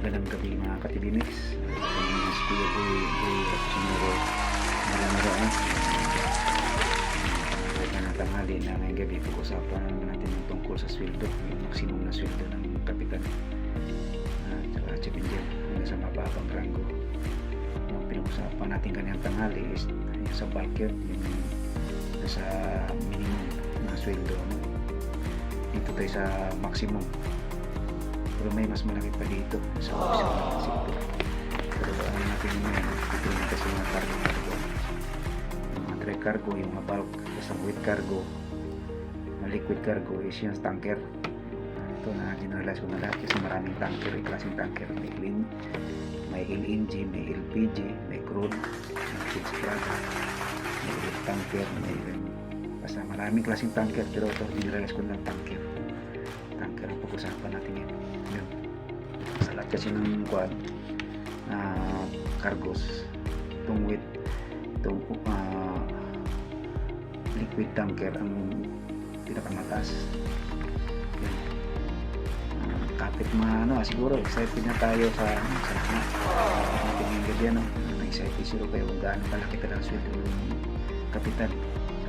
Magandang gabi mga katibinix. Mas Kuya Boy at Sinuro. Maraming na tanghali na ngayong gabi pag-usapan natin yung tungkol sa sweldo, yung maximum na sweldo ng kapitan at saka chief engineer hanggang sa mababang rango. Yung pinag-usapan natin kanyang tanghali is yung sa bulk yun, yung nasa minimum na sweldo, dito tayo sa maximum, pero may mas malaki pa dito sa official sector. Pero ano natin yun, ito yung kasi mga cargo, yung mga dry cargo, yung mga bulk, isang wet cargo, na liquid cargo is yung tanker. Ito na generalize ko na lahat kasi maraming tanker, yung klaseng tanker, may LNG, may LPG, may crude, may fish product, may oil tanker, may basta maraming klaseng tanker, pero ito generalize ko na tanker ang pag-usapan natin yun. Sa lahat kasi ng quad cargos, itong with itong liquid tanker ang pinakamataas. Kapit siguro excited na tayo sa tingin gabi excited siguro kayo kung gaano kalaki talagang sweldo ng kapitan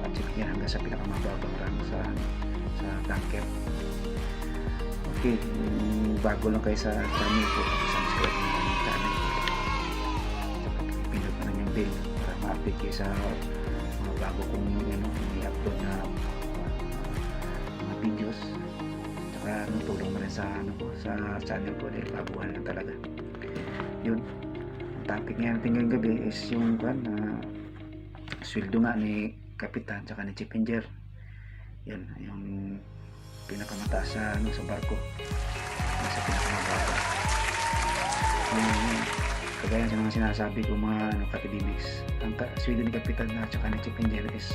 at yan hanggang sa pinakamababang rango sa tanker. Okay, bago lang kayo sa channel ko, subscribe nyo ang channel ko. Pinot na yung bell para ma-update kayo sa mga bago kong i-upload na mga videos. Tsaka tulong na rin sa channel ko dahil baguhan lang talaga. Yun, ang topic ngayon ngayong gabi is yung sweldo nga ni kapitan tsaka ni chief engineer. Yan, yung pinakamataas sa barko, nasa pinakamababa. Kagaya sa mga sinasabi ko mga katibimix, ang sweldo ni kapitan at saka ni chief engineer is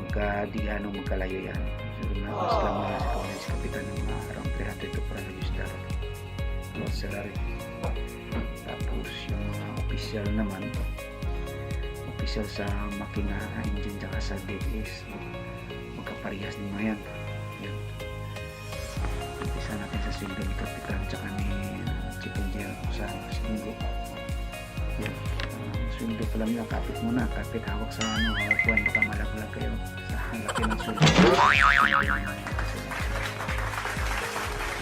magkalayo yan. So mas lang mga sa college kapitan ng around 300 to 400 US dollar gross salary. Tapos yung official naman, official sa makina, engine tsaka sa deck is magkaparehas din mga yan. Umpisa natin sa sweldo ni kapitan tsaka ni chief engineer sa linggo. Yan, sweldo pa lang yun, kapit muna, kapit hawak sa hawakuan, baka malaglag kayo sa laki ng sweldo.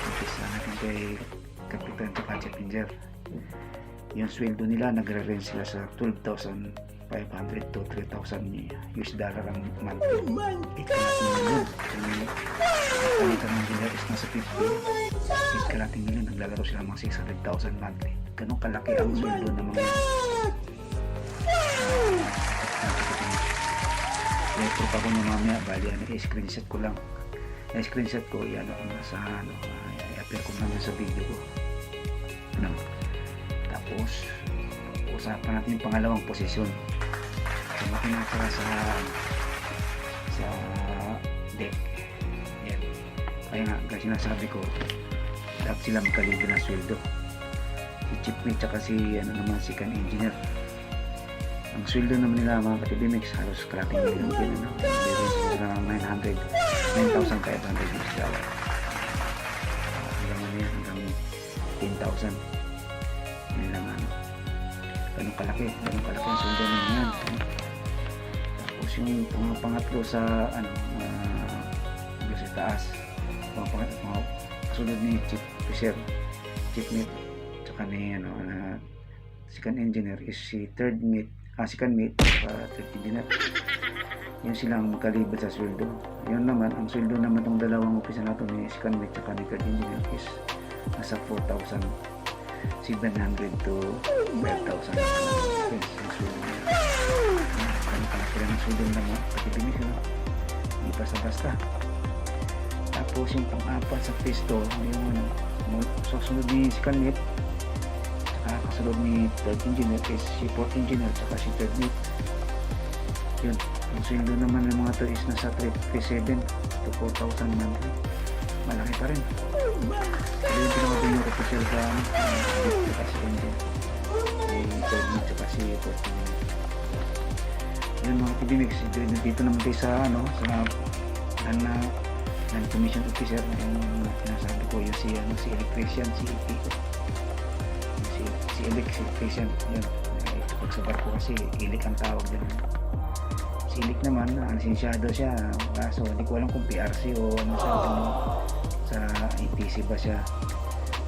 Umpisa natin kay kapitan tsaka chief engineer. Yung sweldo nila nagre-range sila sa 12,500 to 3,000 US dollar ang month. Ika natin yun. Ang ika ng engineer is nasa 50. Ika natin yun, naglalaro sila mga 600,000 monthly. Ganun kalaki ang sweldo ng mga ito pa ko na mamaya, bali i-screenshot ko lang. I-screenshot ko, i-upload ko naman sa video ko. Tapos usapan natin yung pangalawang posisyon sa makina sa deck. Yan. Kaya nga kasi sinasabi ko, dapat sila magkalibre ng sweldo. Si chief mate tsaka si second engineer, ang sweldo naman nila mga katibimix halos kalating million din, around 9,500 US dollar hanggang 10,000. Yun lang ganun kalaki ang sweldo nila yan. Tapos yung pangatlo sa sa taas, kasunod ni chief officer, chief mate tsaka ni second engineer is si second mate third engineer. Yun silang magkalibre sa sweldo. Yun naman, ang sweldo naman itong dalawang officer nato ni second mate tsaka ni third engineer is nasa 4,700 to 5,000 yes, ang sweldo niya. Kalaki ng sweldo naman katibimix, hindi basta-basta. Tapos yung pang-apat sa pisto, yung susunod ni second mate kasunod ni third engineer is si fourth engineer tsaka si third mate. Yun, ang sweldo naman ng mga to is nasa 3,700 to 4,000 monthly. Malaki pa rin. Pero yung pinakabing yung official sa tsaka si engineer, si third mate tsaka si fourth engineer. Yun mga katibimix, dito naman tayo sa non-commissioned officer na yung sinasabi ko, yung si electrician, si Pico, si electrician, yun. Pag sa barko kasi ilik ang tawag dyan. Si ilik naman, lisensyado siya, kaso hindi ko alam kung PRC o ano sa ATC ba siya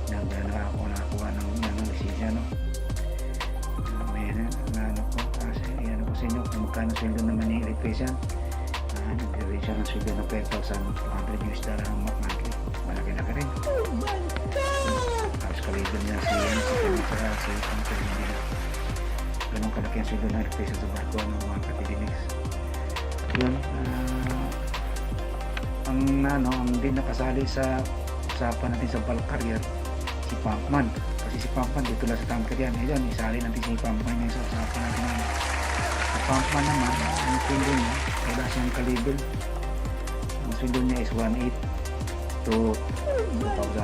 nakakuha ng lisensya, no? May ano ko kasi ano ko sa inyo kung magkano sweldo naman yung electrician. Nagre-rate siya ng sweldo ng $5,200 ang monthly. Malaki na ka rin. Tapos kalibin niya si company nila. Ganun kalaki ang sweldo ng electrician sa barko ng mga katilinis. Yun, ang din nakasali sa usapan natin sa bulk carrier, si Pumpman. Kasi si Pumpman dito lang sa tanker yan. Ayan, isali natin si Pumpman yung sa usapan natin. Si Pumpman naman, ang sweldo niya, wala siyang kalibel. Ang sweldo niya is 1,800 to 2,000.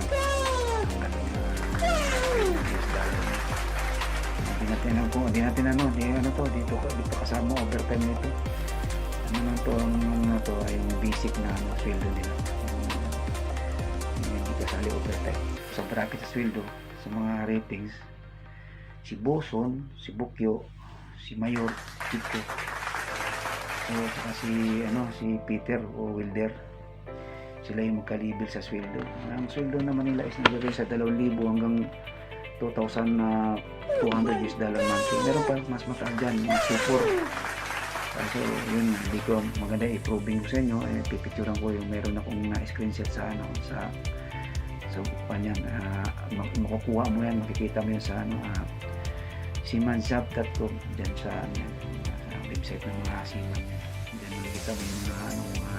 Dito kasama overtime nito. Ano to ay yung basic na sweldo nila. Hindi kasali overtime. Sa bracket sa sweldo, sa mga ratings, si Boson, si Bukyo, si Mayor, Tito, saka si Peter o Wilder, sila yung magkalibel sa sweldo. Ang sweldo naman nila is nagagay sa 2,000 hanggang $2,200 monthly. Meron pa mas mataas dyan, mga super. Kasi yun, hindi ko maganda i-proving ko sa inyo. Pipicturean ko yung meron akong na-screenshot sa panyan. Makukuha mo yan, makikita mo yan sa seamanshop.com, dyan sa website ng mga seaman. Dyan makikita mo yung mga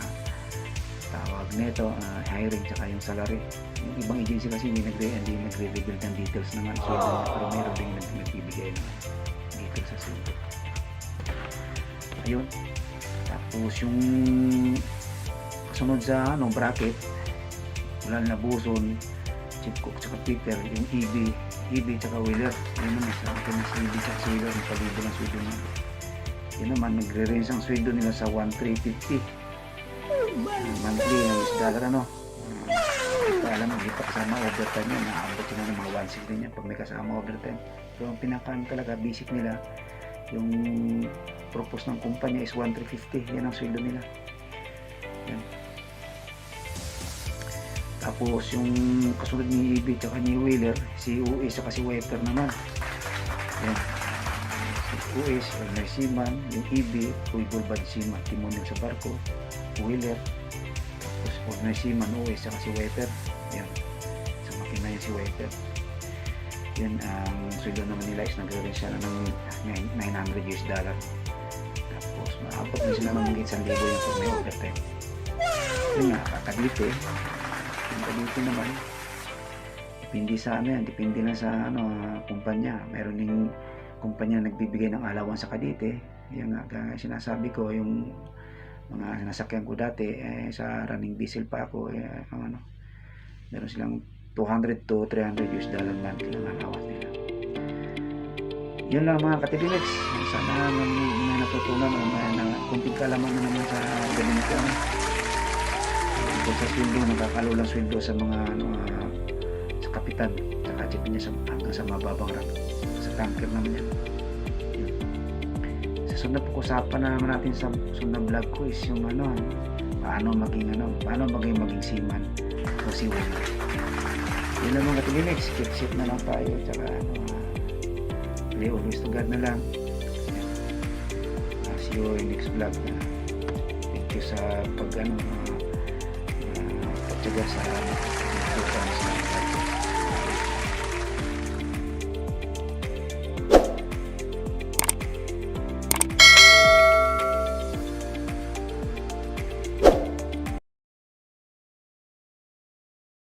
tawag nito, hiring tsaka yung salary. Yung ibang agency kasi hindi nagre-reveal ng details naman, pero meron din nagbibigay ng details sa sweldo. Ayun. Tapos yung kasunod sa bracket, wala na Boson, Chief Cook tsaka Peter, yung EB tsaka Wheeler. Yun naman sa akin sa EB tsaka Wheeler, yung palibo ng sweldo nila. Yun naman, nagre-range ang sweldo nila sa 1,350 monthly ng $1, ano. Alam mo, hindi pa kasama overtime yan, nakaabot sila ng mga 1,600 yan pag may kasama overtime. So ang pinakaan talaga, basic nila, yung propose ng kumpanya is 1,350, yan ang sweldo nila. Yan. Tapos yung kasunod ni EB tsaka ni Wheeler, si US saka si Wiper naman. Yan. Si US, ordinary seaman, yung EB, Uigol Bad Seaman, timonel sa barko, Wheeler, tapos ordinary seaman, US saka si Wiper. Yan. Sa makina yun si Wiper. Yun, ang sweldo naman nila is nagre-range siya ng $900. Tapos maabot na sila ng mga 1,000 yung pag may overtime. Yun nga, kakadite. Yung kadite naman, depende sa depende lang sa kumpanya. Meron ding kumpanya nagbibigay ng allowance sa kadite. Yan nga, sinasabi ko, yung mga nasakyan ko dati, sa running diesel pa ako, meron silang $200 to $300 monthly ang allowance nila. Yun lang mga katilinex. Sana may natutunan o may kunting kalaman na naman sa ganito. Sa sweldo, nagkakalulang sweldo sa mga sa kapitan, saka chipin niya hanggang sa mababang rank. Sa tanker naman yan. Sa sunod po usapan na naman natin sa sunod vlog ko is yung paano maging seaman o seaman. Yun lang mga katilinex, keep na lang tayo, tsaka play always to God na lang. See you in next vlog. Thank you sa pagtyaga sa